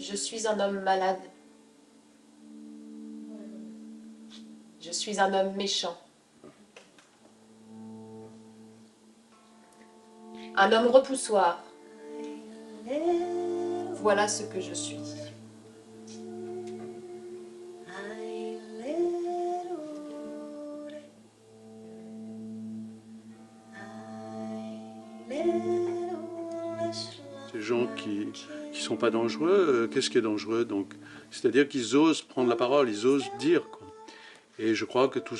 Je suis un homme malade. Je suis un homme méchant. Un homme repoussoir. Voilà ce que je suis. Ces gens qui sont pas dangereux, qu'est-ce qui est dangereux donc? C'est-à-dire qu'ils osent prendre la parole, ils osent dire, quoi. Et je crois que tout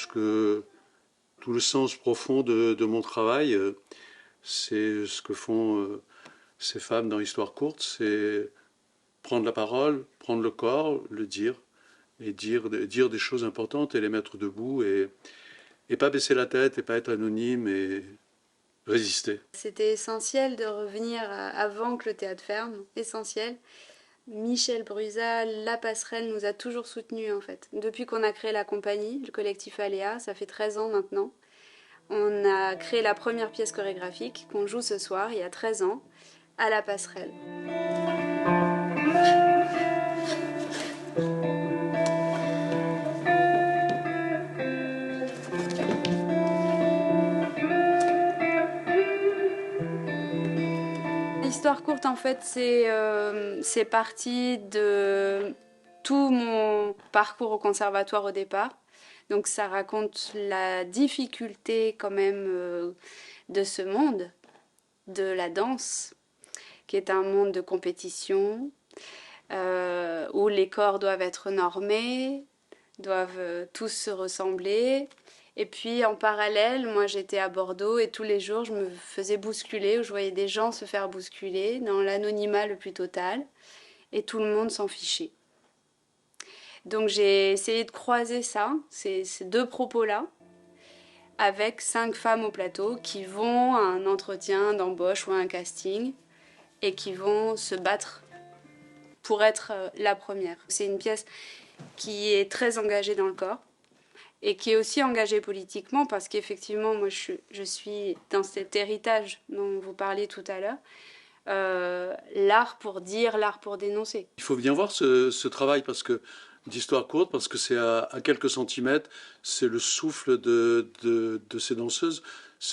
le sens profond de mon travail, c'est ce que font ces femmes dans Histoire courte, c'est prendre la parole, prendre le corps, le dire, et dire des choses importantes et les mettre debout, et pas baisser la tête, et pas être anonyme, et résister. C'était essentiel de revenir avant que le théâtre ferme, essentiel. Michel Bruzat, La Passerelle, nous a toujours soutenus en fait. Depuis qu'on a créé la compagnie, le collectif Aléa, ça fait 13 ans maintenant. On a créé la première pièce chorégraphique qu'on joue ce soir, il y a 13 ans, à La Passerelle. L'histoire courte, en fait, c'est parti de tout mon parcours au conservatoire au départ. Donc ça raconte la difficulté quand même de ce monde, de la danse, qui est un monde de compétition, où les corps doivent être normés, doivent tous se ressembler. Et puis en parallèle, moi j'étais à Bordeaux et tous les jours je me faisais bousculer, où je voyais des gens se faire bousculer dans l'anonymat le plus total et tout le monde s'en fichait. Donc j'ai essayé de croiser ça, ces deux propos-là, avec 5 femmes au plateau qui vont à un entretien d'embauche ou à un casting et qui vont se battre pour être la première. C'est une pièce qui est très engagée dans le corps et qui est aussi engagée politiquement parce qu'effectivement, moi je suis dans cet héritage dont vous parliez tout à l'heure, l'art pour dire, l'art pour dénoncer. Il faut bien voir ce travail parce que d'Histoire courte, parce que c'est à quelques centimètres, c'est le souffle de ces danseuses,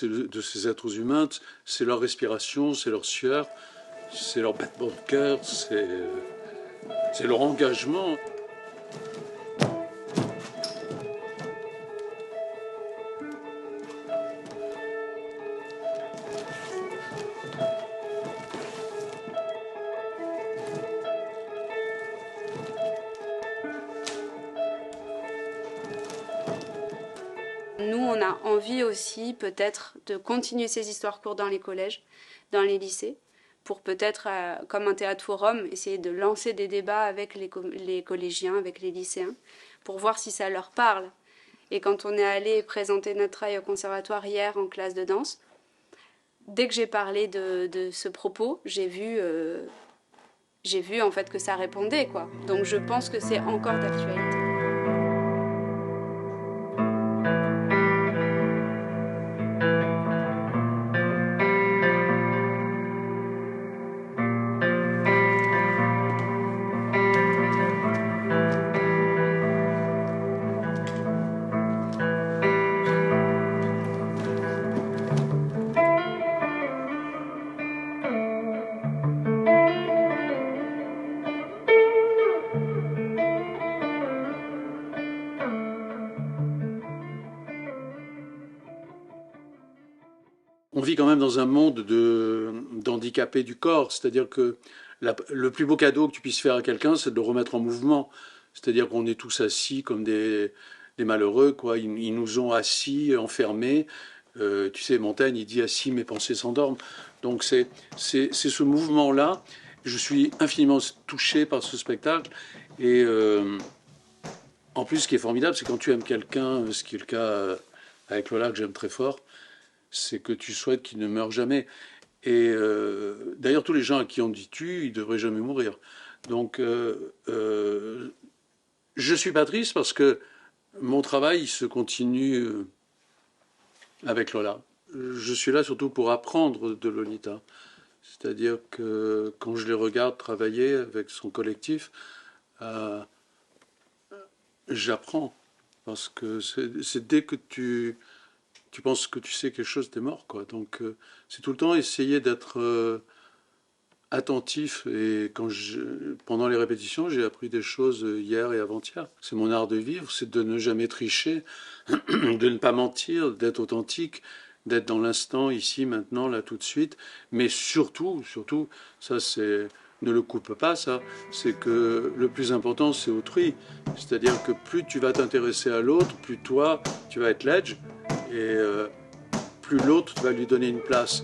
de ces êtres humains, c'est leur respiration, c'est leur sueur, c'est leur battement de cœur, c'est leur engagement. Nous, on a envie aussi peut-être de continuer ces histoires courtes dans les collèges, dans les lycées, pour peut-être, comme un théâtre forum, essayer de lancer des débats avec les collégiens, avec les lycéens, pour voir si ça leur parle. Et quand on est allé présenter notre travail au conservatoire hier en classe de danse, dès que j'ai parlé de ce propos, j'ai vu en fait que ça répondait, quoi. Donc je pense que c'est encore d'actualité. On vit quand même dans un monde d'handicapés du corps, c'est-à-dire que le plus beau cadeau que tu puisses faire à quelqu'un, c'est de le remettre en mouvement. C'est-à-dire qu'on est tous assis comme des malheureux, quoi. Ils nous ont assis, enfermés. Tu sais, Montaigne, il dit assis, mes pensées s'endorment. Donc c'est ce mouvement-là. Je suis infiniment touché par ce spectacle. Et en plus, ce qui est formidable, c'est quand tu aimes quelqu'un, ce qui est le cas avec Lola, que j'aime très fort, c'est que tu souhaites qu'il ne meure jamais. Et d'ailleurs, tous les gens à qui on dit tu, ils ne devraient jamais mourir. Donc, je suis pas triste parce que mon travail se continue avec Lola. Je suis là surtout pour apprendre de Lolita. C'est-à-dire que quand je les regarde travailler avec son collectif, j'apprends. Parce que c'est dès que tu penses que tu sais quelque chose, t'es mort, quoi. Donc c'est tout le temps essayer d'être attentif. Et pendant les répétitions, j'ai appris des choses hier et avant-hier. C'est mon art de vivre, c'est de ne jamais tricher, de ne pas mentir, d'être authentique, d'être dans l'instant, ici, maintenant, là, tout de suite. Mais surtout, ça c'est... Ne le coupe pas, ça. C'est que le plus important, c'est autrui. C'est-à-dire que plus tu vas t'intéresser à l'autre, plus toi, tu vas être l'edge, et plus l'autre va lui donner une place.